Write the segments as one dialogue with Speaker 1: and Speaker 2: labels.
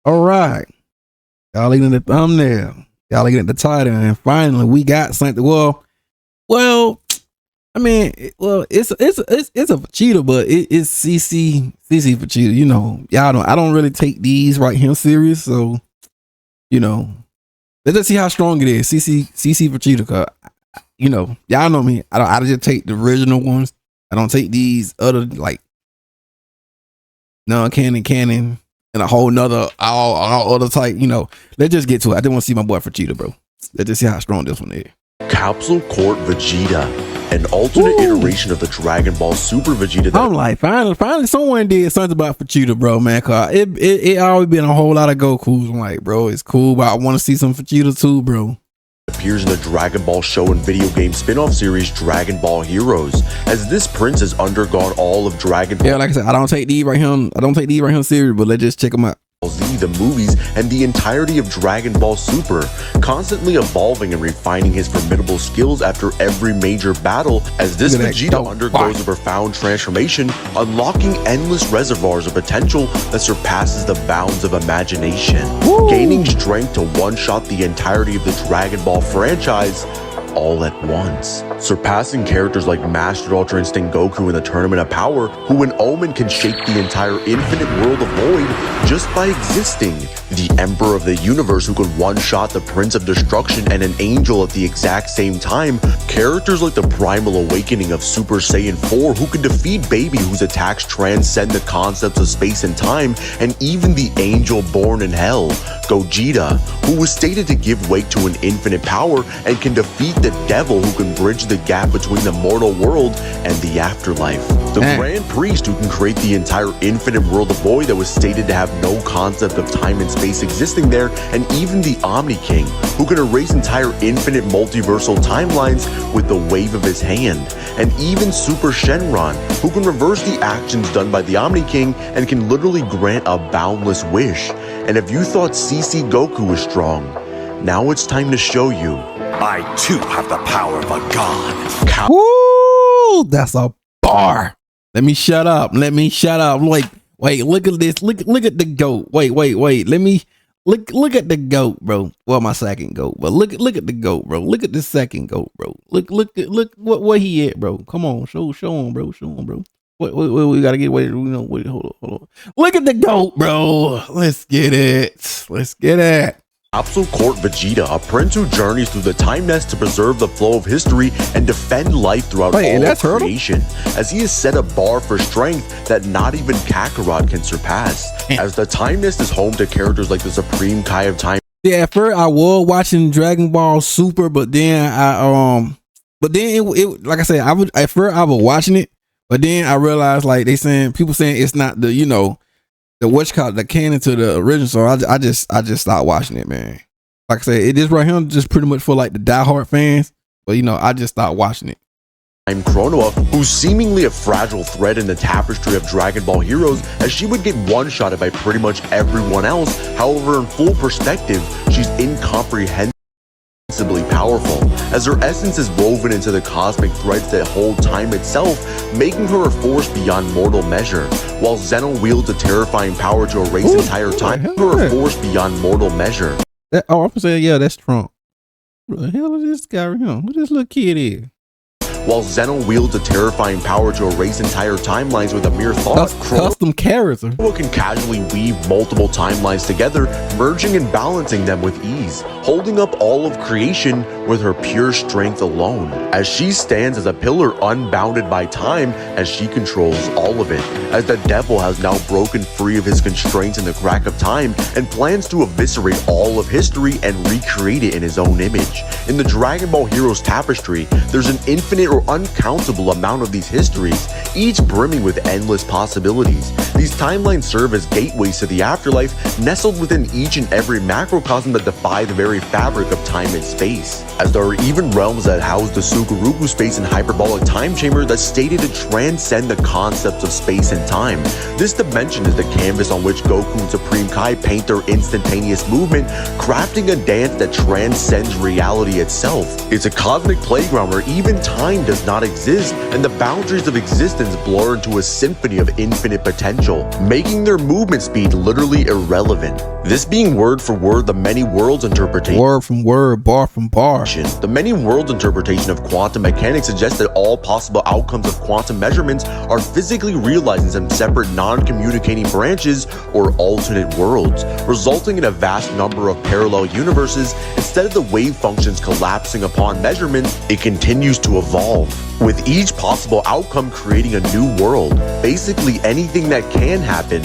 Speaker 1: All right. Y'all looking at the thumbnail. Y'all looking at the title. And finally, we got something. Well, I mean, it's a Vegeta, but it's CC Vegeta. You know, y'all don't. I don't really take these right here serious. So, you know, let's just see how strong it is. CC Vegeta. Cause, you know, y'all know me. I just take the original ones. I don't take these other like non-canon, and a whole nother all other type. You know, let's just get to it. I just want to see my boy Vegeta, bro. Let's just see how strong this one is.
Speaker 2: Capsule Corp Vegeta, an alternate iteration of the Dragon Ball Super Vegeta.
Speaker 1: I'm like, finally, someone did something about Vegeta, bro, man. Cause it always been a whole lot of Goku's. I'm like, bro, it's cool, but I want to see some Vegeta too, bro.
Speaker 2: Appears in the Dragon Ball show and video game spin-off series Dragon Ball Heroes, as this prince has undergone all of Dragon Ball.
Speaker 1: Yeah, like I said, I don't take these right here serious, but let's just check them out.
Speaker 2: Z, the movies, and the entirety of Dragon Ball Super, constantly evolving and refining his formidable skills after every major battle, as this Vegeta undergoes a profound transformation, unlocking endless reservoirs of potential that surpasses the bounds of imagination. Gaining strength to one-shot the entirety of the Dragon Ball franchise all at once, surpassing characters like Master Ultra Instinct Goku in the Tournament of Power, who in Omen can shake the entire infinite world of Void just by existing. The Emperor of the Universe, who could one-shot the Prince of Destruction and an Angel at the exact same time. Characters like the Primal Awakening of Super Saiyan 4, who can defeat Baby, whose attacks transcend the concepts of space and time, and even the Angel born in Hell, Gogeta, who was stated to give way to an infinite power and can defeat the Devil, who can bridge the gap between the mortal world and the afterlife. The Grand Priest, who can create the entire infinite world of Void that was stated to have no concept of time and space existing there, and even the Omni King, who can erase entire infinite multiversal timelines with the wave of his hand, and even Super Shenron, who can reverse the actions done by the Omni King and can literally grant a boundless wish. And if you thought CC Goku was strong, now it's time to show you. I too have the power of a god.
Speaker 1: Woo! That's a bar. Let me shut up. Like, wait, look at this. Look at the goat. Wait. Let me look at the goat, bro. Well, my second goat, but look at the goat, bro. Look at the second goat, bro. Look what he at, bro. Come on, show him, bro. Wait, we gotta get wait. Wait, hold on. Look at the goat, bro. Let's get it.
Speaker 2: Capsule Corp Vegeta, a prince who journeys through the time nest to preserve the flow of history and defend life throughout all of creation, as he has set a bar for strength that not even Kakarot can surpass. As the time nest is home to characters like the Supreme Kai of Time.
Speaker 1: Yeah, at first I was watching Dragon Ball Super, but then it like I said, I was watching it, but then I realized like people saying it's not the, you know, the canon to the original, so I just stopped watching it, man. Like I said, it is right here just pretty much for like the diehard fans, but you know, I just stopped watching it.
Speaker 2: I'm Chronoa, who's seemingly a fragile thread in the tapestry of Dragon Ball Heroes, as she would get one-shotted by pretty much everyone else. However, in full perspective, she's incomprehensibly powerful, as her essence is woven into the cosmic threads that hold time itself, making her a force beyond mortal measure. While Zeno wields a terrifying power to erase entire time, her a force beyond mortal measure.
Speaker 1: I'm saying, yeah, that's Trump. What the hell is this guy right here? Who this little kid is?
Speaker 2: While Zeno wields a terrifying power to erase entire timelines with a mere thought,
Speaker 1: custom character
Speaker 2: can casually weave multiple timelines together, merging and balancing them with ease, holding up all of creation with her pure strength alone, as she stands as a pillar unbounded by time, as she controls all of it, as the Devil has now broken free of his constraints in the crack of time and plans to eviscerate all of history and recreate it in his own image. In the Dragon Ball Heroes tapestry, there's an infinite or uncountable amount of these histories, each brimming with endless possibilities. These timelines serve as gateways to the afterlife, nestled within each and every macrocosm that defy the very fabric of time and space, as there are even realms that house the Sugaruku space and hyperbolic time chamber that's stated to transcend the concepts of space and time. This dimension is the canvas on which Goku and Supreme Kai paint their instantaneous movement, crafting a dance that transcends reality itself. It's a cosmic playground where even time does not exist, and the boundaries of existence blur into a symphony of infinite potential, making their movement speed literally irrelevant. This being word for word the many worlds interpretation.
Speaker 1: Word from word, bar from bar.
Speaker 2: The many worlds interpretation of quantum mechanics suggests that all possible outcomes of quantum measurements are physically realized in some separate non-communicating branches or alternate worlds, resulting in a vast number of parallel universes. Instead of the wave functions collapsing upon measurements, it continues to evolve, with each possible outcome creating a new world. Basically, anything that can happen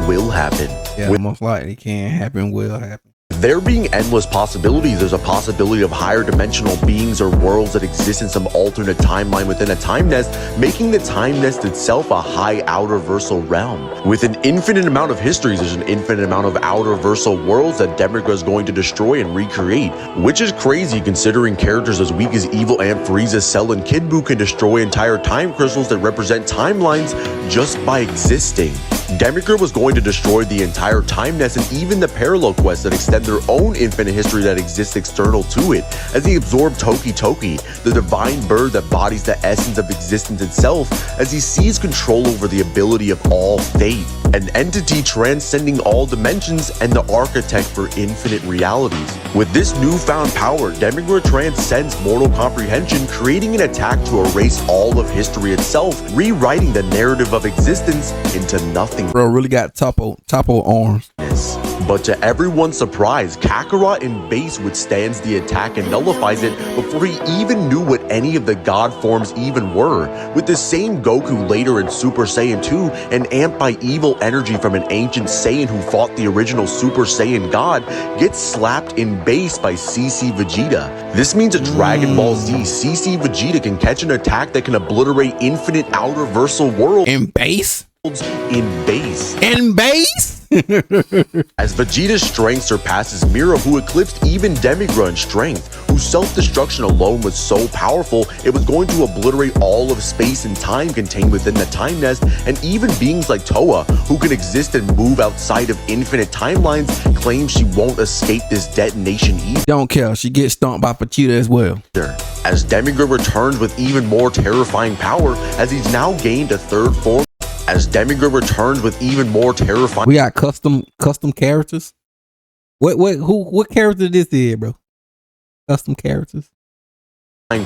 Speaker 2: will happen.
Speaker 1: Yeah, most likely can happen, will happen.
Speaker 2: There being endless possibilities, there's a possibility of higher dimensional beings or worlds that exist in some alternate timeline within a time nest, making the time nest itself a high outer-versal realm. With an infinite amount of histories, there's an infinite amount of outer-versal worlds that Demigra is going to destroy and recreate, which is crazy considering characters as weak as Evil Amp, Frieza, Cell, and Kid Buu can destroy entire time crystals that represent timelines just by existing. Demigra was going to destroy the entire time nest and even the parallel quests that extend their own infinite history that exists external to it, as he absorbed Toki Toki, the divine bird that embodies the essence of existence itself, as he seized control over the ability of all fate, an entity transcending all dimensions and the architect for infinite realities. With this newfound power, Demigra transcends mortal comprehension, creating an attack to erase all of history itself, rewriting the narrative of existence into nothing.
Speaker 1: Bro really got topo arms.
Speaker 2: But to everyone's surprise, Kakarot in base withstands the attack and nullifies it before he even knew what any of the god forms even were, with the same Goku later in Super Saiyan 2 and amped by evil energy from an ancient Saiyan who fought the original Super Saiyan god, gets slapped in base by CC Vegeta. This means a Dragon Ball Z CC Vegeta can catch an attack that can obliterate infinite outer-versal worlds.
Speaker 1: In base?
Speaker 2: In base.
Speaker 1: In base?
Speaker 2: As Vegeta's strength surpasses Mira, who eclipsed even Demigra in strength, whose self-destruction alone was so powerful it was going to obliterate all of space and time contained within the time nest, and even beings like Toa, who can exist and move outside of infinite timelines, claim she won't escape this detonation either.
Speaker 1: Don't care, she gets stomped by Vegeta as well.
Speaker 2: As Demigra returns with even more terrifying power, as he's now gained a third form. As Demigra returns with even more terrifying.
Speaker 1: We got custom characters. What character this is, bro? Custom characters.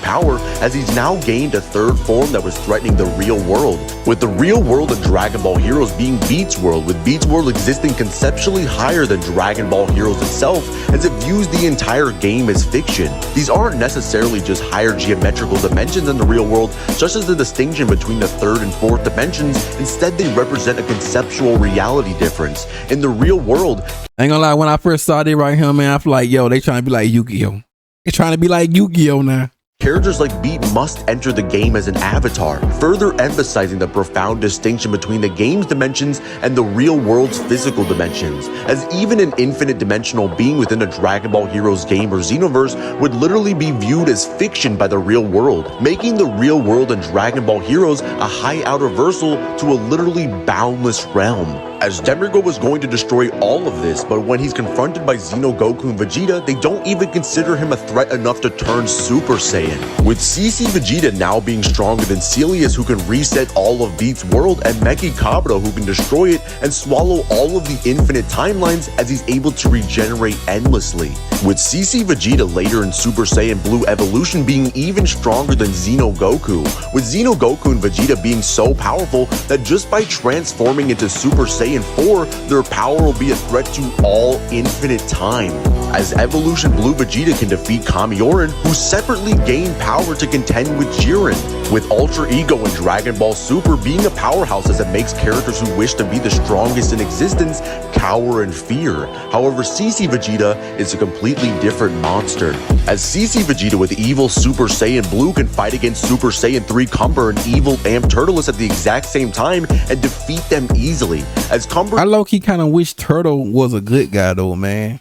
Speaker 2: Power, as he's now gained a third form that was threatening the real world, with the real world of Dragon Ball Heroes being Beats World, with Beats World existing conceptually higher than Dragon Ball Heroes itself, as it views the entire game as fiction. These aren't necessarily just higher geometrical dimensions in the real world, just as the distinction between the third and fourth dimensions. Instead, they represent a conceptual reality difference. In the real world,
Speaker 1: I ain't gonna lie, when I first saw this right here, man, I feel like, yo, they trying to be like Yu-Gi-Oh! They trying to be like Yu-Gi-Oh! Now.
Speaker 2: characters like Beat must enter the game as an avatar, further emphasizing the profound distinction between the game's dimensions and the real world's physical dimensions, as even an infinite dimensional being within a Dragon Ball Heroes game or Xenoverse would literally be viewed as fiction by the real world, making the real world and Dragon Ball Heroes a high outer-versal to a literally boundless realm. As Demigra was going to destroy all of this, but when he's confronted by Xeno, Goku, and Vegeta, they don't even consider him a threat enough to turn Super Saiyan. With CC Vegeta now being stronger than Celius, who can reset all of Beat's world, and Meki Cabra, who can destroy it and swallow all of the infinite timelines as he's able to regenerate endlessly. With CC Vegeta later in Super Saiyan Blue Evolution being even stronger than Xeno Goku, with Xeno Goku and Vegeta being so powerful that just by transforming into Super Saiyan 4, their power will be a threat to all infinite time. As Evolution Blue Vegeta can defeat Kamioran, who separately gained power to contend with Jiren, with Ultra Ego and Dragon Ball Super being a powerhouse as it makes characters who wish to be the strongest in existence cower in fear. However, CC Vegeta is a completely different monster, as CC Vegeta with evil Super Saiyan Blue can fight against Super Saiyan 3 Cumber and evil Amp Turtles at the exact same time and defeat them easily. As Cumber,
Speaker 1: I low-key kind of wish Turtle was a good guy though, man.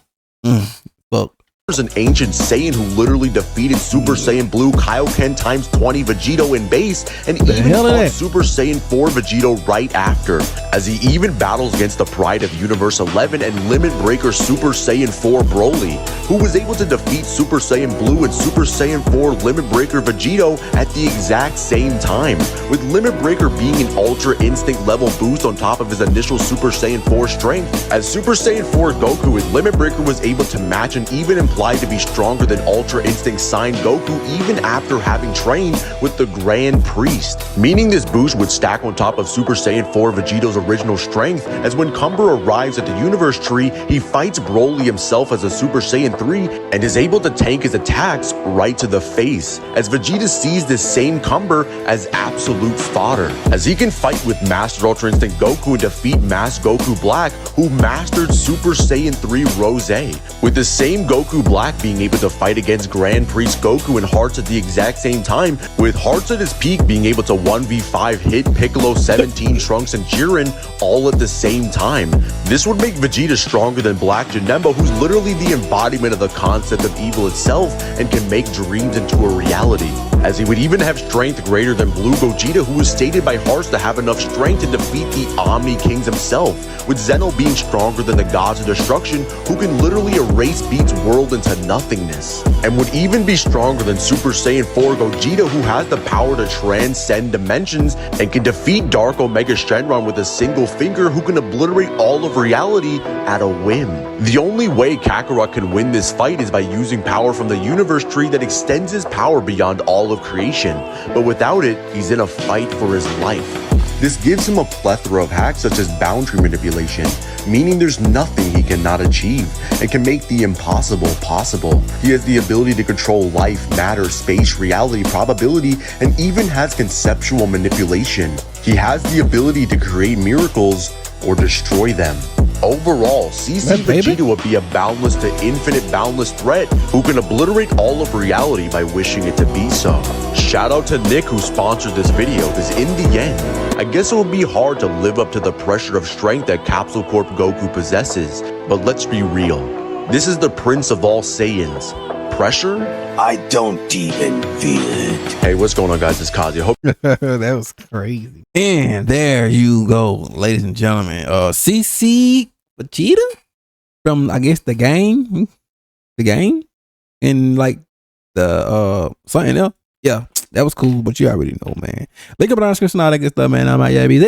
Speaker 1: Fuck.
Speaker 2: an ancient Saiyan who literally defeated Super Saiyan Blue Kaioken times 20 Vegito in base, and even fought Super Saiyan 4 Vegito right after, as he even battles against the Pride of Universe 11 and Limit Breaker Super Saiyan 4 Broly, who was able to defeat Super Saiyan Blue and Super Saiyan 4 Limit Breaker Vegito at the exact same time, with Limit Breaker being an Ultra Instinct level boost on top of his initial Super Saiyan 4 strength. As Super Saiyan 4 Goku with Limit Breaker was able to match and even implied to be stronger than Ultra Instinct Sign Goku even after having trained with the Grand Priest, meaning this boost would stack on top of Super Saiyan 4 Vegito's original strength, as when Cumber arrives at the Universe Tree, he fights Broly himself as a Super Saiyan 3 and is able to tank his attacks right to the face, as Vegeta sees this same Cumber as absolute fodder, as he can fight with Master Ultra Instinct Goku and defeat Master Goku Black, who mastered Super Saiyan 3 Rose, with the same Goku Black being able to fight against Grand Priest Goku and Hearts at the exact same time, with Hearts at his peak being able to 1v5 hit Piccolo, 17, Trunks, and Jiren all at the same time. This would make Vegeta stronger than Black Janemba, who's literally the embodiment of the concept of evil itself and can make dreams into a reality, as he would even have strength greater than Blue Gogeta, who was stated by Hearts to have enough strength to defeat the Omni Kings himself, with Zeno being stronger than the Gods of Destruction, who can literally erase Beat's world into nothingness, and would even be stronger than Super Saiyan 4 Gogeta, who has the power to transcend dimensions and can defeat Dark Omega Shenron with a single finger, who can obliterate all of reality at a whim. The only way Kakarot can win this fight is by using power from the Universe Tree that extends his power beyond all of creation, but without it, he's in a fight for his life. This gives him a plethora of hacks such as boundary manipulation, meaning there's nothing he cannot achieve, and can make the impossible possible. He has the ability to control life, matter, space, reality, probability, and even has conceptual manipulation. He has the ability to create miracles or destroy them. Overall, CC Vegeta would be a boundless to infinite boundless threat who can obliterate all of reality by wishing it to be so. Shout out to Nick who sponsored this video, because in the end, I guess it would be hard to live up to the pressure of strength that Capsule Corp Goku possesses, but let's be real. This is the Prince of all Saiyans. Pressure?
Speaker 3: I don't even feel it.
Speaker 2: Hey, what's going on, guys? It's Kazi. I hope
Speaker 1: that was crazy. And there you go, ladies and gentlemen. CC Vegeta from, I guess, the game, and like the something else. Yeah, that was cool, but you already know, man. Link up in the description, all that good stuff, man. I'm out, yeah, be